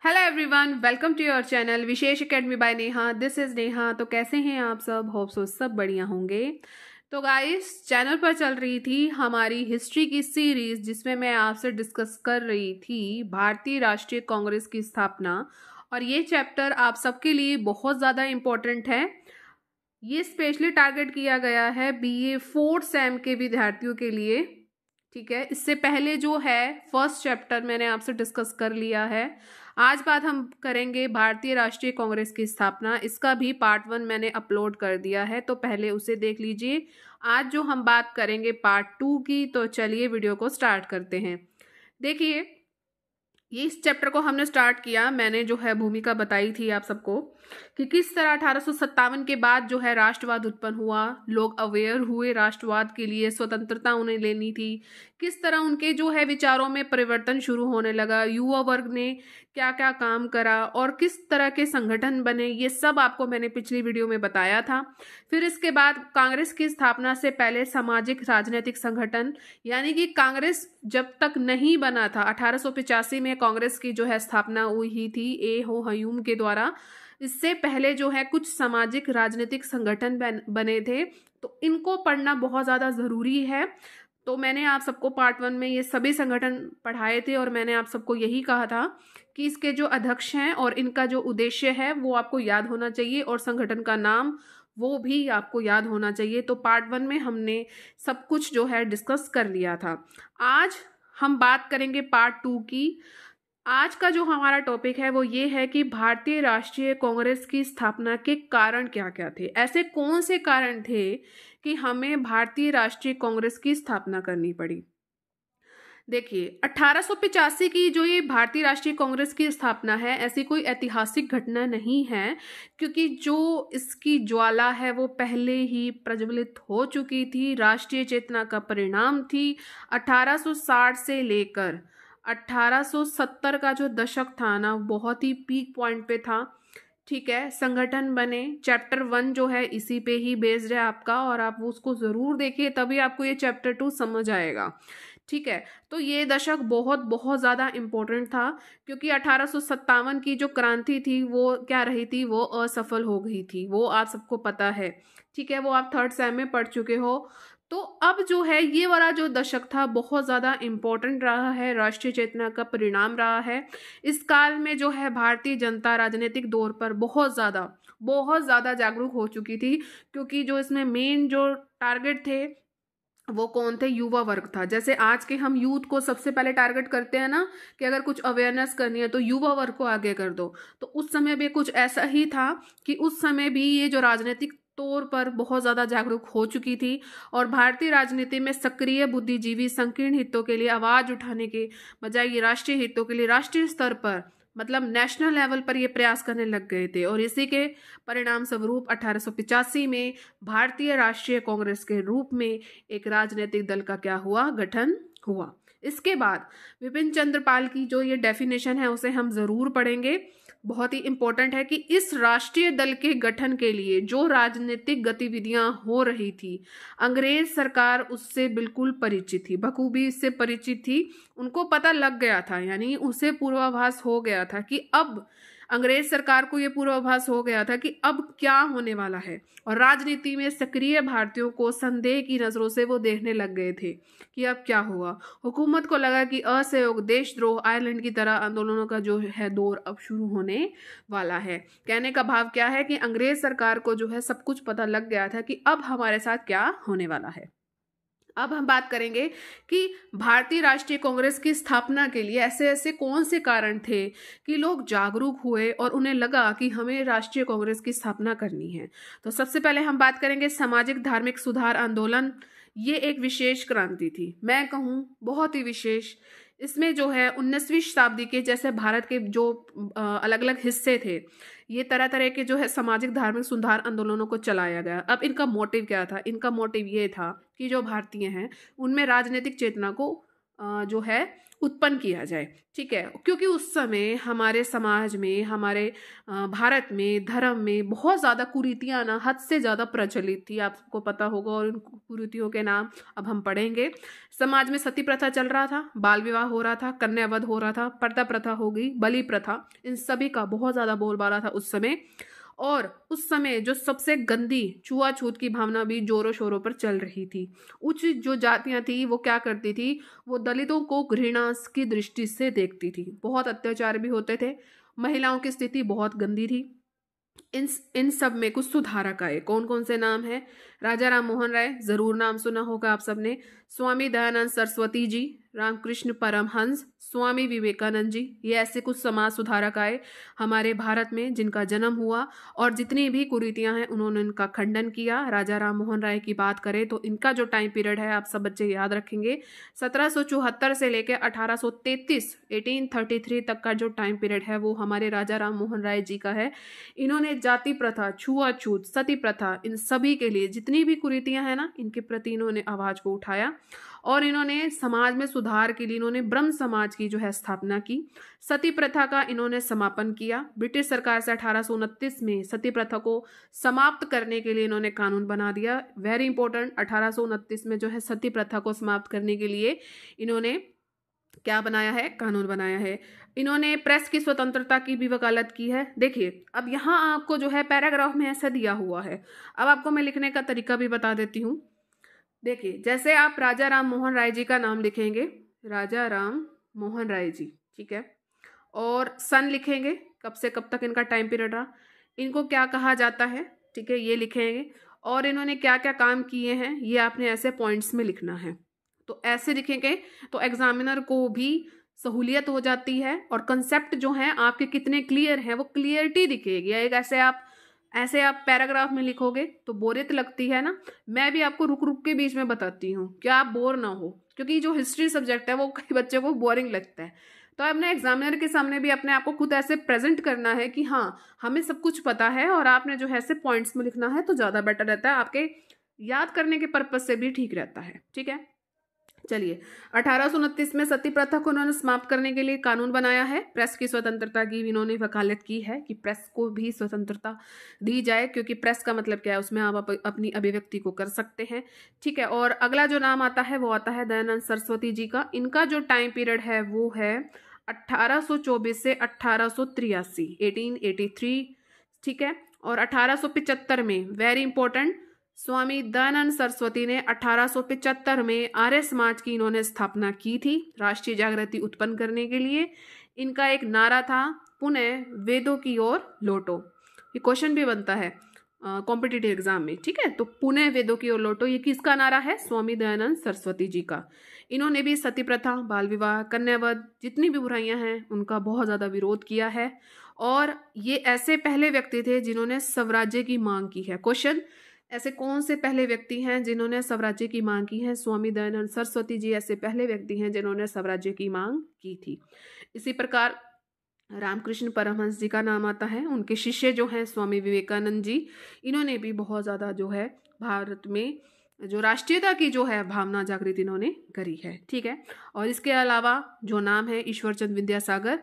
Hello everyone, welcome to your channel Vishesh academy by Neha. This is Neha. तो कैसे हैं आप सब? होप सो सब बढ़िया होंगे। तो गाइस, चैनल पर चल रही थी हमारी हिस्ट्री की सीरीज, जिसमें मैं आपसे डिस्कस कर रही थी भारतीय राष्ट्रीय कांग्रेस की स्थापना। और ये चैप्टर आप सबके लिए बहुत ज़्यादा इम्पोर्टेंट है। ये स्पेशली टारगेट किया गया है BA 4th सेम के विद्यार्थियों के लिए। ठीक है, इससे पहले जो है फर्स्ट चैप्टर मैंने आपसे डिस्कस कर लिया है। आज बात हम करेंगे भारतीय राष्ट्रीय कांग्रेस की स्थापना। इसका भी पार्ट 1 मैंने अपलोड कर दिया है, तो पहले उसे देख लीजिए। आज जो हम बात करेंगे पार्ट 2 की, तो चलिए वीडियो को स्टार्ट करते हैं। देखिए, ये इस चैप्टर को हमने स्टार्ट किया, मैंने जो है भूमिका बताई थी आप सबको कि किस तरह 1857 के बाद जो है राष्ट्रवाद उत्पन्न हुआ। लोग अवेयर हुए राष्ट्रवाद के लिए, स्वतंत्रता उन्हें लेनी थी। किस तरह उनके जो है विचारों में परिवर्तन शुरू होने लगा, युवा वर्ग ने क्या क्या काम करा और किस तरह के संगठन बने, ये सब आपको मैंने पिछली वीडियो में बताया था। फिर इसके बाद कांग्रेस की स्थापना से पहले सामाजिक राजनीतिक संगठन, यानी कि कांग्रेस जब तक नहीं बना था, 1885 में कांग्रेस की जो है स्थापना हुई थी ए हो हयूम के द्वारा। इससे पहले जो है कुछ सामाजिक राजनीतिक संगठन बने थे, तो इनको पढ़ना बहुत ज़्यादा ज़रूरी है। तो मैंने आप सबको पार्ट 1 में ये सभी संगठन पढ़ाए थे और मैंने आप सबको यही कहा था कि इसके जो अध्यक्ष हैं और इनका जो उद्देश्य है वो आपको याद होना चाहिए, और संगठन का नाम वो भी आपको याद होना चाहिए। तो पार्ट 1 में हमने सब कुछ जो है डिस्कस कर लिया था। आज हम बात करेंगे पार्ट 2 की। आज का जो हमारा टॉपिक है वो ये है कि भारतीय राष्ट्रीय कांग्रेस की स्थापना के कारण क्या क्या थे। ऐसे कौन से कारण थे कि हमें भारतीय राष्ट्रीय कांग्रेस की स्थापना करनी पड़ी। देखिए, 1885 की जो ये भारतीय राष्ट्रीय कांग्रेस की स्थापना है, ऐसी कोई ऐतिहासिक घटना नहीं है, क्योंकि जो इसकी ज्वाला है वो पहले ही प्रज्वलित हो चुकी थी। राष्ट्रीय चेतना का परिणाम थी। 1860 से लेकर 1870 का जो दशक था ना, बहुत ही पीक पॉइंट पे था। ठीक है, संगठन बने। चैप्टर 1 जो है इसी पे ही बेस्ड है आपका, और आप उसको ज़रूर देखिए, तभी आपको ये चैप्टर 2 समझ आएगा। ठीक है, तो ये दशक बहुत बहुत ज़्यादा इम्पोर्टेंट था, क्योंकि 1857 की जो क्रांति थी वो क्या रही थी, वो असफल हो गई थी। वो आप सबको पता है। ठीक है, वो आप 3rd सेम में पढ़ चुके हो। तो अब जो है ये वाला जो दशक था बहुत ज़्यादा इम्पोर्टेंट रहा है, राष्ट्रीय चेतना का परिणाम रहा है। इस काल में जो है भारतीय जनता राजनीतिक दौर पर बहुत ज़्यादा जागरूक हो चुकी थी, क्योंकि जो इसमें मेन जो टारगेट थे वो कौन थे, युवा वर्ग था। जैसे आज के हम यूथ को सबसे पहले टारगेट करते हैं ना, कि अगर कुछ अवेयरनेस करनी है तो युवा वर्ग को आगे कर दो। तो उस समय भी कुछ ऐसा ही था कि उस समय भी ये जो राजनीतिक तौर पर बहुत ज़्यादा जागरूक हो चुकी थी, और भारतीय राजनीति में सक्रिय बुद्धिजीवी संकीर्ण हितों के लिए आवाज़ उठाने के बजाय ये राष्ट्रीय हितों के लिए राष्ट्रीय स्तर पर, मतलब नेशनल लेवल पर ये प्रयास करने लग गए थे। और इसी के परिणाम स्वरूप 1885 में भारतीय राष्ट्रीय कांग्रेस के रूप में एक राजनीतिक दल का क्या हुआ, गठन हुआ। इसके बाद विपिन चंद्र पाल की जो ये डेफिनेशन है उसे हम ज़रूर पढ़ेंगे। बहुत ही इंपॉर्टेंट है कि इस राष्ट्रीय दल के गठन के लिए जो राजनीतिक गतिविधियां हो रही थी, अंग्रेज सरकार उससे बिल्कुल परिचित थी, बखूबी इससे परिचित थी। उनको पता लग गया था, यानी उसे पूर्वाभास हो गया था कि अब अंग्रेज सरकार को ये पूर्वाभास हो गया था कि अब क्या होने वाला है। और राजनीति में सक्रिय भारतीयों को संदेह की नज़रों से वो देखने लग गए थे कि अब क्या होगा। हुकूमत को लगा कि असहयोग, देशद्रोह, आयरलैंड की तरह आंदोलनों का जो है दौर अब शुरू होने वाला है। कहने का भाव क्या है कि अंग्रेज सरकार को जो है सब कुछ पता लग गया था कि अब हमारे साथ क्या होने वाला है। अब हम बात करेंगे कि भारतीय राष्ट्रीय कांग्रेस की स्थापना के लिए ऐसे ऐसे कौन से कारण थे कि लोग जागरूक हुए और उन्हें लगा कि हमें राष्ट्रीय कांग्रेस की स्थापना करनी है। तो सबसे पहले हम बात करेंगे सामाजिक धार्मिक सुधार आंदोलन। ये एक विशेष क्रांति थी, मैं कहूँ बहुत ही विशेष। इसमें जो है 19वीं शताब्दी के जैसे भारत के जो अलग अलग हिस्से थे, ये तरह तरह के जो है सामाजिक धार्मिक सुधार आंदोलनों को चलाया गया। अब इनका मोटिव क्या था? इनका मोटिव ये था कि जो भारतीय हैं उनमें राजनीतिक चेतना को जो है उत्पन्न किया जाए, ठीक है। क्योंकि उस समय हमारे समाज में, हमारे भारत में, धर्म में बहुत ज़्यादा कुरीतियाँ ना हद से ज़्यादा प्रचलित थी, आपको पता होगा, और उन कुरीतियों के नाम अब हम पढ़ेंगे। समाज में सती प्रथा चल रहा था, बाल विवाह हो रहा था, कन्यावध हो रहा था, पर्दा प्रथा हो गई, बलि प्रथा, इन सभी का बहुत ज़्यादा बोलबाला था उस समय। और उस समय जो सबसे गंदी छुआछूत की भावना भी जोरों शोरों पर चल रही थी। उच्च जो जातियां थी वो क्या करती थी, वो दलितों को घृणा की दृष्टि से देखती थी, बहुत अत्याचार भी होते थे, महिलाओं की स्थिति बहुत गंदी थी। इन सब में कुछ सुधारक आए। कौन कौन से नाम है? राजा राम मोहन राय, जरूर नाम सुना होगा आप सबने, स्वामी दयानंद सरस्वती जी, रामकृष्ण परमहंस, स्वामी विवेकानंद जी, ये ऐसे कुछ समाज सुधारक आए हमारे भारत में जिनका जन्म हुआ, और जितनी भी कुरीतियां हैं उन्होंने इनका खंडन किया। राजा राम मोहन राय की बात करें तो इनका जो टाइम पीरियड है आप सब बच्चे याद रखेंगे, 1774 से लेकर 1833 1833 तक का जो टाइम पीरियड है वो हमारे राजा राम मोहन राय जी का है। इन्होंने जाति प्रथा, छुआछूत, सती प्रथा, इन सभी के लिए जितनी भी कुरीतियां हैं ना, इनके प्रति इन्होंने आवाज को उठाया, और इन्होंने समाज में सुधार के लिए इन्होंने ब्रह्म समाज की जो है स्थापना की। सती प्रथा का इन्होंने समापन किया। ब्रिटिश सरकार से 1829 में सती प्रथा को समाप्त करने के लिए इन्होंने कानून बना दिया। वेरी इंपॉर्टेंट, 1829 में जो है सती प्रथा को समाप्त करने के लिए इन्होंने क्या बनाया है? कानून बनाया है। इन्होंने प्रेस की स्वतंत्रता की भी वकालत की है। देखिए, अब यहाँ आपको जो है पैराग्राफ में ऐसा दिया हुआ है, अब आपको मैं लिखने का तरीका भी बता देती हूँ। देखिए, जैसे आप राजा राम मोहन राय जी का नाम लिखेंगे, राजा राम मोहन राय जी, ठीक है, और सन लिखेंगे, कब से कब तक इनका टाइम पीरियड रहा, इनको क्या कहा जाता है, ठीक है, ये लिखेंगे, और इन्होंने क्या क्या काम किए हैं ये आपने ऐसे पॉइंट्स में लिखना है। तो ऐसे लिखेंगे तो एग्जामिनर को भी सहूलियत हो जाती है, और कंसेप्ट जो है आपके कितने क्लियर हैं वो क्लियरिटी दिखेगी। एक ऐसे आप पैराग्राफ में लिखोगे तो बोरियत लगती है ना, मैं भी आपको रुक रुक के बीच में बताती हूँ क्या आप बोर ना हो, क्योंकि जो हिस्ट्री सब्जेक्ट है वो कई बच्चों को बोरिंग लगता है। तो अपने एग्जामिनर के सामने भी अपने आप को खुद ऐसे प्रेजेंट करना है कि हाँ हमें सब कुछ पता है, और आपने जो है ऐसे पॉइंट्स में लिखना है तो ज़्यादा बेटर रहता है, आपके याद करने के पर्पज से भी ठीक रहता है, ठीक है। चलिए, 1829 में सती प्रथा को उन्होंने समाप्त करने के लिए कानून बनाया है। प्रेस की स्वतंत्रता की इन्होंने वकालत की है कि प्रेस को भी स्वतंत्रता दी जाए, क्योंकि प्रेस का मतलब क्या है, उसमें आप अपनी अभिव्यक्ति को कर सकते हैं, ठीक है। और अगला जो नाम आता है वो आता है दयानंद सरस्वती जी का। इनका जो टाइम पीरियड है वो है 1824 से 1883, 1883, ठीक है। और 1875 में, वेरी इंपॉर्टेंट, स्वामी दयानंद सरस्वती ने 1875 में आर्य समाज की इन्होंने स्थापना की थी, राष्ट्रीय जागृति उत्पन्न करने के लिए। इनका एक नारा था, पुनः वेदों की ओर लौटो। ये क्वेश्चन भी बनता है कॉम्पिटिटिव एग्जाम में, ठीक है। तो पुनः वेदों की ओर लौटो, ये किसका नारा है? स्वामी दयानंद सरस्वती जी का। इन्होंने भी सती प्रथा, बाल विवाह, कन्यावध, जितनी भी बुराइयां हैं उनका बहुत ज़्यादा विरोध किया है, और ये ऐसे पहले व्यक्ति थे जिन्होंने स्वराज्य की मांग की है। क्वेश्चन, ऐसे कौन से पहले व्यक्ति हैं जिन्होंने स्वराज्य की मांग की है? स्वामी दयानंद सरस्वती जी ऐसे पहले व्यक्ति हैं जिन्होंने स्वराज्य की मांग की थी। इसी प्रकार रामकृष्ण परमहंस जी का नाम आता है। उनके शिष्य जो हैं स्वामी विवेकानंद जी, इन्होंने भी बहुत ज़्यादा जो है भारत में जो राष्ट्रीयता की जो है भावना जागृत इन्होंने करी है, ठीक है। और इसके अलावा जो नाम है ईश्वरचंद विद्यासागर,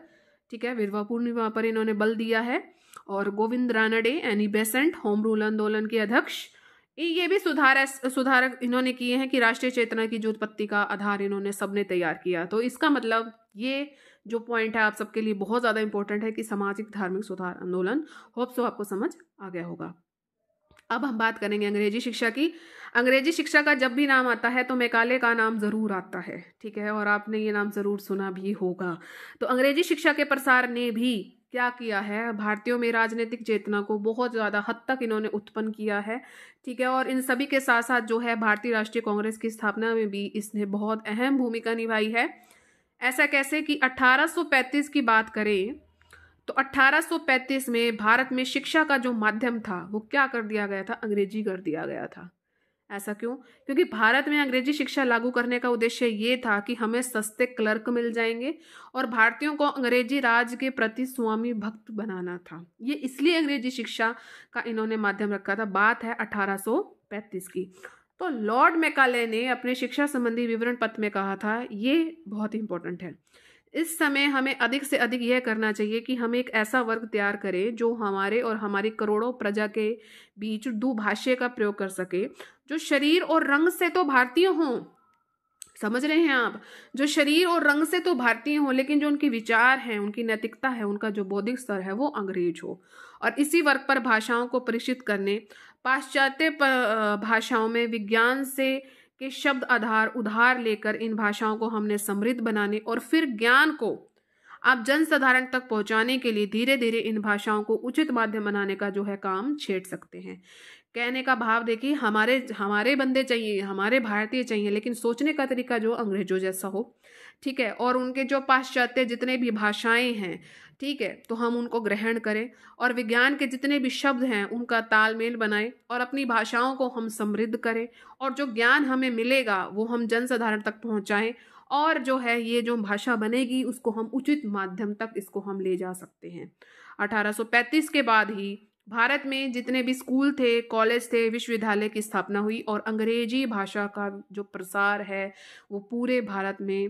ठीक है, विधवा पूर्णिमा पर इन्होंने बल दिया है। और Govind Ranade, Annie Besant, home rule आंदोलन के अध्यक्ष, ये भी सुधारक इन्होंने किए हैं कि राष्ट्रीय चेतना की जो उत्पत्ति का आधार इन्होंने सबने तैयार किया। तो इसका मतलब ये जो पॉइंट है आप सबके लिए बहुत ज़्यादा इंपॉर्टेंट है कि सामाजिक धार्मिक सुधार आंदोलन, होप सो आपको समझ आ गया होगा। अब हम बात करेंगे अंग्रेजी शिक्षा की। अंग्रेजी शिक्षा का जब भी नाम आता है तो मैकाले का नाम ज़रूर आता है, ठीक है, और आपने ये नाम ज़रूर सुना भी होगा। तो अंग्रेजी शिक्षा के प्रसार ने भी क्या किया है, भारतीयों में राजनीतिक चेतना को बहुत ज़्यादा हद तक इन्होंने उत्पन्न किया है, ठीक है। और इन सभी के साथ साथ जो है भारतीय राष्ट्रीय कांग्रेस की स्थापना में भी इसने बहुत अहम भूमिका निभाई है। ऐसा कैसे कि 1835 की बात करें तो 1835 में भारत में शिक्षा का जो माध्यम था वो क्या कर दिया गया था? अंग्रेजी कर दिया गया था। ऐसा क्यों? क्योंकि भारत में अंग्रेजी शिक्षा लागू करने का उद्देश्य ये था कि हमें सस्ते क्लर्क मिल जाएंगे और भारतीयों को अंग्रेजी राज के प्रति स्वामी भक्त बनाना था। ये इसलिए अंग्रेजी शिक्षा का इन्होंने माध्यम रखा था। बात है 1835 की। तो लॉर्ड मैकाले ने अपने शिक्षा संबंधी विवरण पत्र में कहा था, ये बहुत इंपॉर्टेंट है, इस समय हमें अधिक से अधिक यह करना चाहिए कि हम एक ऐसा वर्ग तैयार करें जो हमारे और हमारी करोड़ों प्रजा के बीच दुभाषी का प्रयोग कर सके, जो शरीर और रंग से तो भारतीय हों, समझ रहे हैं आप, जो शरीर और रंग से तो भारतीय हो लेकिन जो उनके विचार हैं, उनकी नैतिकता है, उनका जो बौद्धिक स्तर है वो अंग्रेज हो। और इसी वर्ग पर भाषाओं को परिचित करने, पाश्चात्य भाषाओं में विज्ञान से के शब्द आधार उधार लेकर इन भाषाओं को हमने समृद्ध बनाने और फिर ज्ञान को आप जनसाधारण तक पहुंचाने के लिए धीरे धीरे इन भाषाओं को उचित माध्यम बनाने का जो है काम छेड़ सकते हैं। कहने का भाव देखिए, हमारे हमारे बंदे चाहिए, हमारे भारतीय चाहिए, लेकिन सोचने का तरीका जो अंग्रेजों जैसा हो, ठीक है, और उनके जो पाश्चात्य जितने भी भाषाएं हैं, ठीक है, तो हम उनको ग्रहण करें और विज्ञान के जितने भी शब्द हैं उनका तालमेल बनाएं और अपनी भाषाओं को हम समृद्ध करें और जो ज्ञान हमें मिलेगा वो हम जनसाधारण तक पहुंचाएं और जो है ये जो भाषा बनेगी उसको हम उचित माध्यम तक इसको हम ले जा सकते हैं। 1835 के बाद ही भारत में जितने भी स्कूल थे, कॉलेज थे, विश्वविद्यालय की स्थापना हुई और अंग्रेजी भाषा का जो प्रसार है वो पूरे भारत में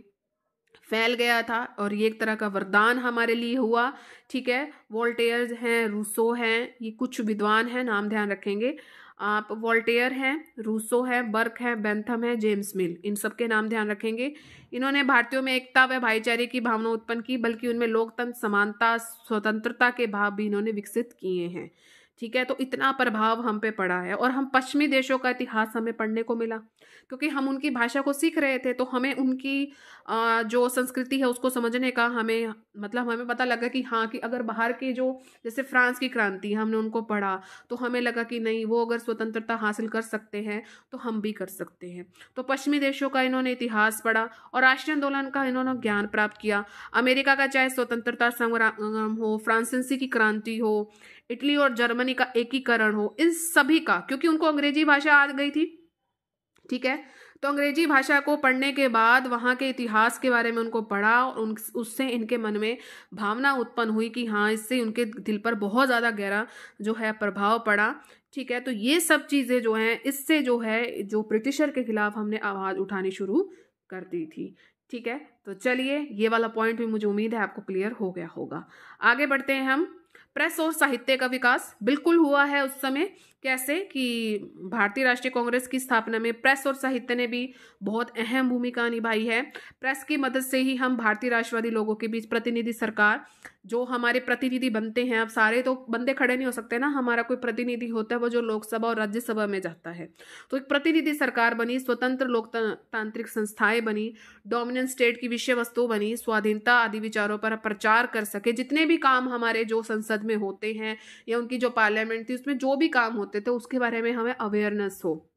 फैल गया था और ये एक तरह का वरदान हमारे लिए हुआ। ठीक है, वोल्टेयर हैं, रूसो हैं, ये कुछ विद्वान हैं, नाम ध्यान रखेंगे आप। वोल्टेयर हैं, रूसो है, बर्क है, बेंथम है, जेम्स मिल, इन सब के नाम ध्यान रखेंगे। इन्होंने भारतीयों में एकता व भाईचारे की भावना उत्पन्न की, बल्कि उनमें लोकतंत्र, समानता, स्वतंत्रता के भाव भी इन्होंने विकसित किए हैं। ठीक है, तो इतना प्रभाव हम पे पड़ा है और हम पश्चिमी देशों का इतिहास हमें पढ़ने को मिला क्योंकि हम उनकी भाषा को सीख रहे थे, तो हमें उनकी जो संस्कृति है उसको समझने का हमें हमें पता लगा कि हाँ, कि अगर बाहर के जो जैसे फ्रांस की क्रांति हमने उनको पढ़ा तो हमें लगा कि नहीं, वो अगर स्वतंत्रता हासिल कर सकते हैं तो हम भी कर सकते हैं। तो पश्चिमी देशों का इन्होंने इतिहास पढ़ा और राष्ट्रीय आंदोलन का इन्होंने ज्ञान प्राप्त किया। अमेरिका का चाहे स्वतंत्रता संग्राम हो, फ्रांसीसी की क्रांति हो, इटली और जर्मनी का एकीकरण हो, इन सभी का, क्योंकि उनको अंग्रेजी भाषा आ गई थी, ठीक है, तो अंग्रेजी भाषा को पढ़ने के बाद वहाँ के इतिहास के बारे में उनको पढ़ा और उससे इनके मन में भावना उत्पन्न हुई कि हाँ, इससे उनके दिल पर बहुत ज़्यादा गहरा जो है प्रभाव पड़ा। ठीक है, तो ये सब चीज़ें जो हैं, इससे जो है जो ब्रिटिशर के खिलाफ हमने आवाज़ उठानी शुरू कर दी थी। ठीक है, तो चलिए, ये वाला पॉइंट भी मुझे उम्मीद है आपको क्लियर हो गया होगा। आगे बढ़ते हैं हम। प्रेस और साहित्य का विकास बिल्कुल हुआ है उस समय। कैसे कि भारतीय राष्ट्रीय कांग्रेस की स्थापना में प्रेस और साहित्य ने भी बहुत अहम भूमिका निभाई है। प्रेस की मदद से ही हम भारतीय राष्ट्रवादी लोगों के बीच प्रतिनिधि सरकार, जो हमारे प्रतिनिधि बनते हैं, अब सारे तो बंदे खड़े नहीं हो सकते ना, हमारा कोई प्रतिनिधि होता है वो जो लोकसभा और राज्यसभा में जाता है, तो एक प्रतिनिधि सरकार बनी, स्वतंत्र लोकतांत्रिक संस्थाएं बनी, डोमिनेंट स्टेट की विषय वस्तु बनी, स्वाधीनता आदि विचारों पर प्रचार कर सके। जितने भी काम हमारे जो संसद में होते हैं या उनकी जो पार्लियामेंट थी उसमें जो भी काम होते थे उसके बारे में हमें अवेयरनेस हो।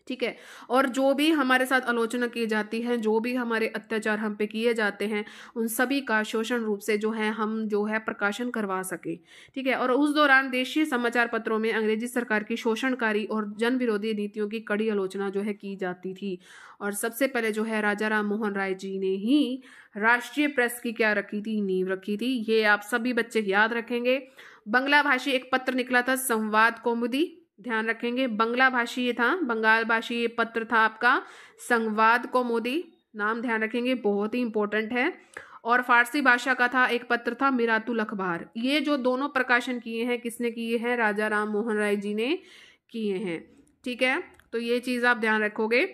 ठीक है, और जो भी हमारे साथ आलोचना की जाती है, जो भी हमारे अत्याचार हम पे किए जाते हैं, उन सभी का शोषण रूप से जो है हम जो है प्रकाशन करवा सके। ठीक है, और उस दौरान देशीय समाचार पत्रों में अंग्रेजी सरकार की शोषणकारी और जन विरोधी नीतियों की कड़ी आलोचना जो है की जाती थी। और सबसे पहले जो है राजा राम मोहन राय जी ने ही राष्ट्रीय प्रेस की क्या रखी थी, नींव रखी थी। ये आप सभी बच्चे याद रखेंगे। बंगला भाषी एक पत्र निकला था, संवाद कौमुदी, ध्यान रखेंगे। बंगला भाषी ये था, बंगाल भाषी ये पत्र था आपका संवाद कौमुदी, नाम ध्यान रखेंगे, बहुत ही इंपॉर्टेंट है। और फारसी भाषा का था एक पत्र था मिरातुल अखबार। ये जो दोनों प्रकाशन किए हैं, किसने किए हैं? राजा राम मोहन राय जी ने किए हैं। ठीक है, तो ये चीज़ आप ध्यान रखोगे।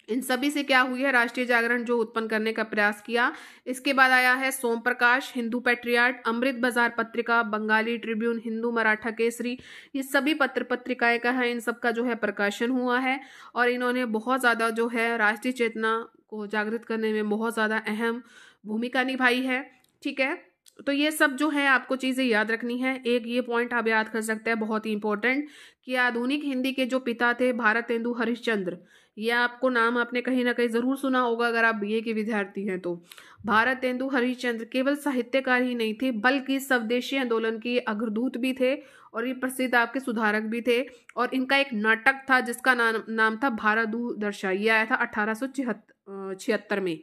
इन सभी से क्या हुई है, राष्ट्रीय जागरण जो उत्पन्न करने का प्रयास किया। इसके बाद आया है सोम प्रकाश, हिंदू पैट्रियाट, अमृत बाजार पत्रिका, बंगाली ट्रिब्यून, हिंदू मराठा केसरी, ये सभी पत्र पत्रिकाएं का है, इन सब का जो है प्रकाशन हुआ है और इन्होंने बहुत ज़्यादा जो है राष्ट्रीय चेतना को जागृत करने में बहुत ज़्यादा अहम भूमिका निभाई है। ठीक है, तो ये सब जो है आपको चीज़ें याद रखनी है। एक ये पॉइंट आप याद कर सकते हैं, बहुत ही इंपॉर्टेंट, कि आधुनिक हिंदी के जो पिता थे भारतेंदु हरिश्चंद्र, ये आपको नाम आपने कहीं ना कहीं ज़रूर सुना होगा अगर आप बीए के विद्यार्थी हैं तो। भारतेंदु हरिश्चंद्र केवल साहित्यकार ही नहीं थे बल्कि स्वदेशी आंदोलन के अग्रदूत भी थे और ये प्रसिद्ध आपके सुधारक भी थे। और इनका एक नाटक था जिसका नाम था भारत दूरदर्शा, ये आया था 1876 में।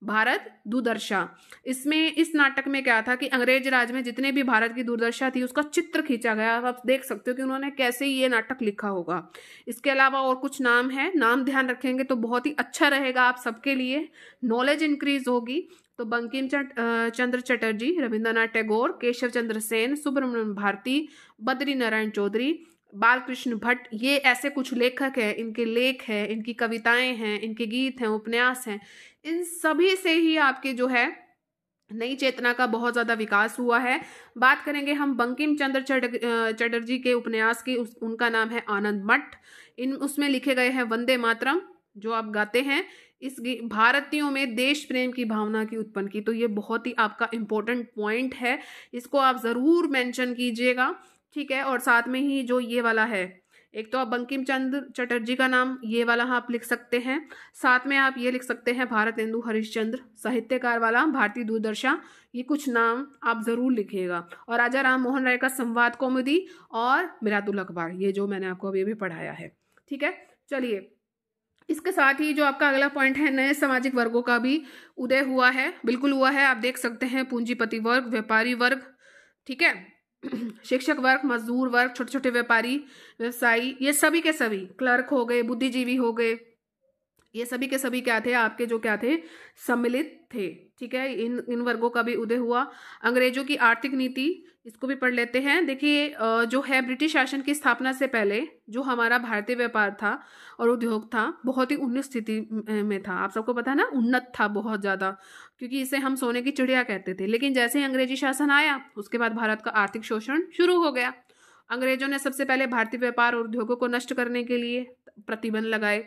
भारत दूरदर्शा। इसमें इस नाटक में क्या था कि अंग्रेज राज में जितने भी भारत की दूरदर्शा थी उसका चित्र खींचा गया। आप देख सकते हो कि उन्होंने कैसे ये नाटक लिखा होगा। इसके अलावा और कुछ नाम है, नाम ध्यान रखेंगे तो बहुत ही अच्छा रहेगा आप सबके लिए, नॉलेज इंक्रीज होगी। तो बंकिम चंद्र चटर्जी, रविंद्रनाथ टैगोर, केशव चंद्र सेन, सुब्रमण्यम भारती, बद्री नारायण चौधरी, बालकृष्ण भट्ट, ये ऐसे कुछ लेखक हैं, इनके लेख हैं, इनकी कविताएं हैं, इनके गीत हैं, उपन्यास हैं। इन सभी से ही आपके जो है नई चेतना का बहुत ज़्यादा विकास हुआ है। बात करेंगे हम बंकिम चंद्र चटर्जी के उपन्यास की, उनका नाम है आनंद मठ। उसमें लिखे गए हैं वंदे मातरम जो आप गाते हैं। इस भारतीयों में देश प्रेम की भावना की उत्पन्न की। तो ये बहुत ही आपका इम्पोर्टेंट पॉइंट है, इसको आप ज़रूर मेंशन कीजिएगा, ठीक है। और साथ में ही जो ये वाला है, एक तो आप बंकिम चंद्र चटर्जी का नाम ये वाला आप लिख सकते हैं, साथ में आप ये लिख सकते हैं भारतेंदु हरिश्चंद्र साहित्यकार वाला, भारतीय दूरदर्शा, ये कुछ नाम आप ज़रूर लिखिएगा। और राजा राम मोहन राय का संवाद कौमुदी और मिरातुल अखबार, ये जो मैंने आपको अभी पढ़ाया है, ठीक है। चलिए, इसके साथ ही जो आपका अगला पॉइंट है, नए सामाजिक वर्गों का भी उदय हुआ है। बिल्कुल हुआ है, आप देख सकते हैं पूंजीपति वर्ग, व्यापारी वर्ग, ठीक है, शिक्षक वर्ग, मजदूर वर्ग, छोटे छोटे व्यापारी, व्यवसायी, ये सभी के सभी, क्लर्क हो गए, बुद्धिजीवी हो गए, ये सभी के सभी क्या थे आपके, जो क्या थे, सम्मिलित थे, ठीक है। इन वर्गों का भी उदय हुआ। अंग्रेजों की आर्थिक नीति, इसको भी पढ़ लेते हैं। देखिए जो है ब्रिटिश शासन की स्थापना से पहले जो हमारा भारतीय व्यापार था और उद्योग था बहुत ही उन्नत स्थिति में था। आप सबको पता है ना, उन्नत था बहुत ज़्यादा, क्योंकि इसे हम सोने की चिड़िया कहते थे। लेकिन जैसे ही अंग्रेजी शासन आया उसके बाद भारत का आर्थिक शोषण शुरू हो गया। अंग्रेजों ने सबसे पहले भारतीय व्यापार और उद्योगों को नष्ट करने के लिए प्रतिबंध लगाए।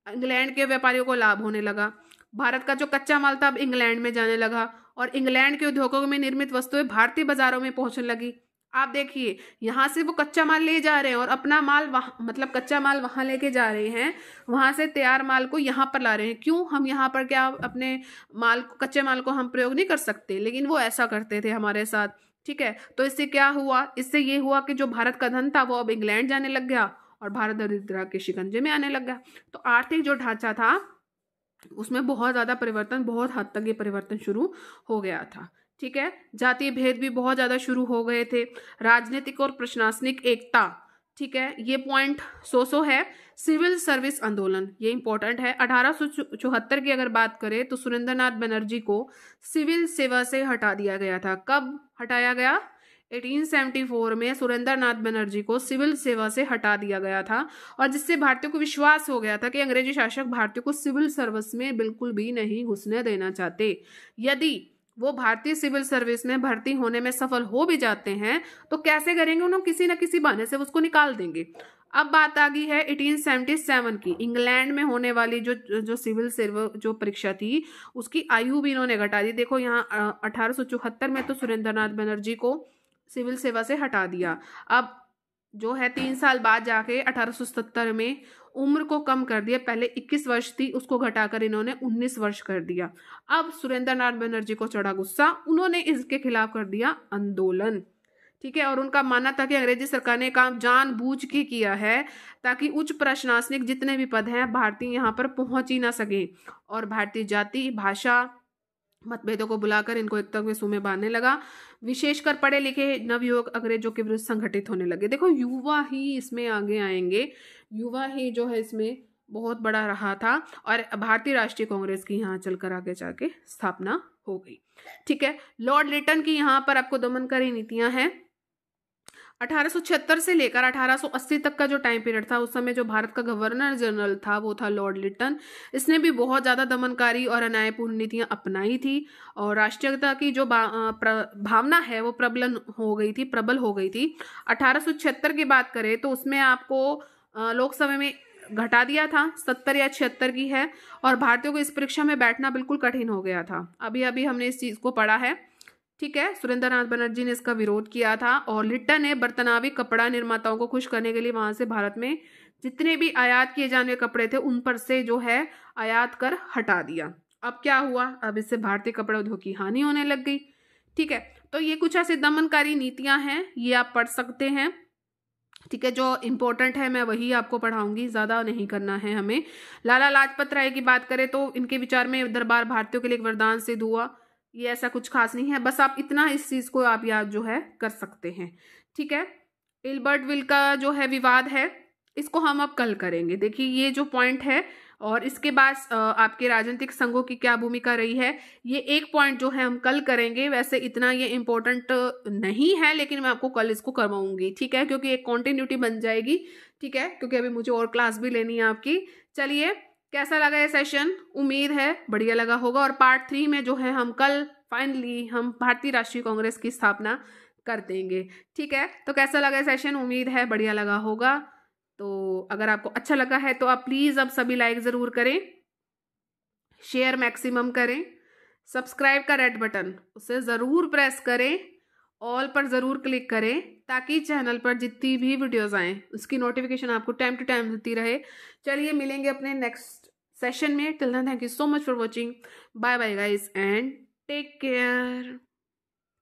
इंग्लैंड के व्यापारियों को लाभ होने लगा। भारत का जो कच्चा माल था अब इंग्लैंड में जाने लगा और इंग्लैंड के उद्योगों में निर्मित वस्तुएं भारतीय बाजारों में पहुंचने लगी। आप देखिए, यहाँ से वो कच्चा माल ले जा रहे हैं और अपना माल वहाँ, मतलब कच्चा माल वहाँ लेके जा रहे हैं, वहाँ से तैयार माल को यहाँ पर ला रहे हैं। क्यों? हम यहाँ पर क्या अपने माल को, कच्चे माल को हम प्रयोग नहीं कर सकते? लेकिन वो ऐसा करते थे हमारे साथ, ठीक है। तो इससे क्या हुआ? इससे ये हुआ कि जो भारत का धन था वो अब इंग्लैंड जाने लग गया और भारत दरिद्रता के शिकंजे में आने लग गया। तो आर्थिक जो ढांचा था उसमें बहुत ज़्यादा परिवर्तन, बहुत हद तक ये परिवर्तन शुरू हो गया था, ठीक है। जातीय भेद भी बहुत ज़्यादा शुरू हो गए थे। राजनीतिक और प्रशासनिक एकता, ठीक है, ये पॉइंट 100 है। सिविल सर्विस आंदोलन, ये इंपॉर्टेंट है। 1874 की अगर बात करें तो सुरेंद्रनाथ बनर्जी को सिविल सेवा से हटा दिया गया था। कब हटाया गया? 1874 में सुरेंद्रनाथ बनर्जी को सिविल सेवा से हटा दिया गया था, और जिससे भारतीयों को विश्वास हो गया था कि अंग्रेजी शासक भारतीयों को सिविल सर्विस में बिल्कुल भी नहीं घुसने देना चाहते। यदि वो भारतीय सिविल सर्विस में भर्ती होने में सफल हो भी जाते हैं तो कैसे करेंगे? उन्होंने किसी न किसी बहाने से उसको निकाल देंगे। अब बात आ गई है 1877 की। इंग्लैंड में होने वाली जो सिविल सर्व जो परीक्षा थी उसकी आयु भी इन्होंने घटा दी। देखो यहाँ 1874 में तो सुरेंद्रनाथ बनर्जी को सिविल सेवा से हटा दिया। अब जो है 3 साल बाद जाके 1877 में उम्र को कम कर दिया। पहले 21 वर्ष थी, उसको घटाकर इन्होंने 19 वर्ष कर दिया। अब सुरेंद्रनाथ बनर्जी को चढ़ा गुस्सा, उन्होंने इसके खिलाफ कर दिया आंदोलन, ठीक है। और उनका मानना था कि अंग्रेजी सरकार ने काम जानबूझ के किया है ताकि उच्च प्रशासनिक जितने भी पद हैं भारतीय यहाँ पर पहुंच ही ना सके, और भारतीय जाति, भाषा, मतभेदों को बुलाकर इनको एकता के सूमे बांधने लगा। विशेषकर पढ़े लिखे नवयुवक अंग्रेजों के विरुद्ध संगठित होने लगे। देखो युवा ही इसमें आगे आएंगे, युवा ही जो है इसमें बहुत बड़ा रहा था, और भारतीय राष्ट्रीय कांग्रेस की यहाँ चलकर आगे जाके स्थापना हो गई, ठीक है। लॉर्ड लिटन की यहाँ पर आपको दमनकारी नीतियां हैं। 1876 से लेकर 1880 तक का जो टाइम पीरियड था, उस समय जो भारत का गवर्नर जनरल था वो था लॉर्ड लिटन। इसने भी बहुत ज़्यादा दमनकारी और अन्यायपूर्ण नीतियां अपनाई थी, और राष्ट्रीयता की जो भावना है वो प्रबल हो गई थी। 1876 की बात करें तो उसमें आपको लोकसभा में घटा दिया था, 70 या 76 की है, और भारतीयों को इस परीक्षा में बैठना बिल्कुल कठिन हो गया था। अभी अभी हमने इस चीज़ को पढ़ा है, ठीक है। सुरेंद्रनाथ बनर्जी ने इसका विरोध किया था, और लिट्टन ने बर्तनावी कपड़ा निर्माताओं को खुश करने के लिए वहां से भारत में जितने भी आयात किए जाने कपड़े थे उन पर से जो है आयात कर हटा दिया। अब क्या हुआ? अब इससे भारतीय कपड़ा उद्योग की हानि होने लग गई, ठीक है। तो ये कुछ ऐसी दमनकारी नीतियां हैं, ये आप पढ़ सकते हैं। ठीक है, जो इम्पोर्टेंट है मैं वही आपको पढ़ाऊंगी, ज़्यादा नहीं करना है हमें। लाला लाजपत राय की बात करें तो इनके विचार में दरबार भारतीयों के लिए एक वरदान सिद्ध हुआ, ये ऐसा कुछ खास नहीं है, बस आप इतना इस चीज़ को आप याद जो है कर सकते हैं। ठीक है, इल्बर्टविल का जो है विवाद है, इसको हम अब कल करेंगे। देखिए ये जो पॉइंट है, और इसके बाद आपके राजनीतिक संघों की क्या भूमिका रही है, ये एक पॉइंट जो है हम कल करेंगे। वैसे इतना ये इम्पोर्टेंट नहीं है, लेकिन मैं आपको कल इसको करवाऊंगी, ठीक है, क्योंकि एक कॉन्टिन्यूटी बन जाएगी। ठीक है, क्योंकि अभी मुझे और क्लास भी लेनी है आपकी। चलिए, कैसा लगा ये सेशन? उम्मीद है बढ़िया लगा होगा। और पार्ट 3 में जो है हम कल फाइनली हम भारतीय राष्ट्रीय कांग्रेस की स्थापना कर देंगे। ठीक है, तो कैसा लगा सेशन? उम्मीद है बढ़िया लगा होगा। तो अगर आपको अच्छा लगा है तो आप प्लीज़ अब सभी लाइक ज़रूर करें, शेयर मैक्सिमम करें, सब्सक्राइब का रेड बटन उसे ज़रूर प्रेस करें, ऑल पर ज़रूर क्लिक करें, ताकि चैनल पर जितनी भी वीडियोस आएँ उसकी नोटिफिकेशन आपको टाइम टू टाइम मिलती रहे। चलिए मिलेंगे अपने नेक्स्ट सेशन में। Till then thank you so much for watching. Bye bye guys and take care.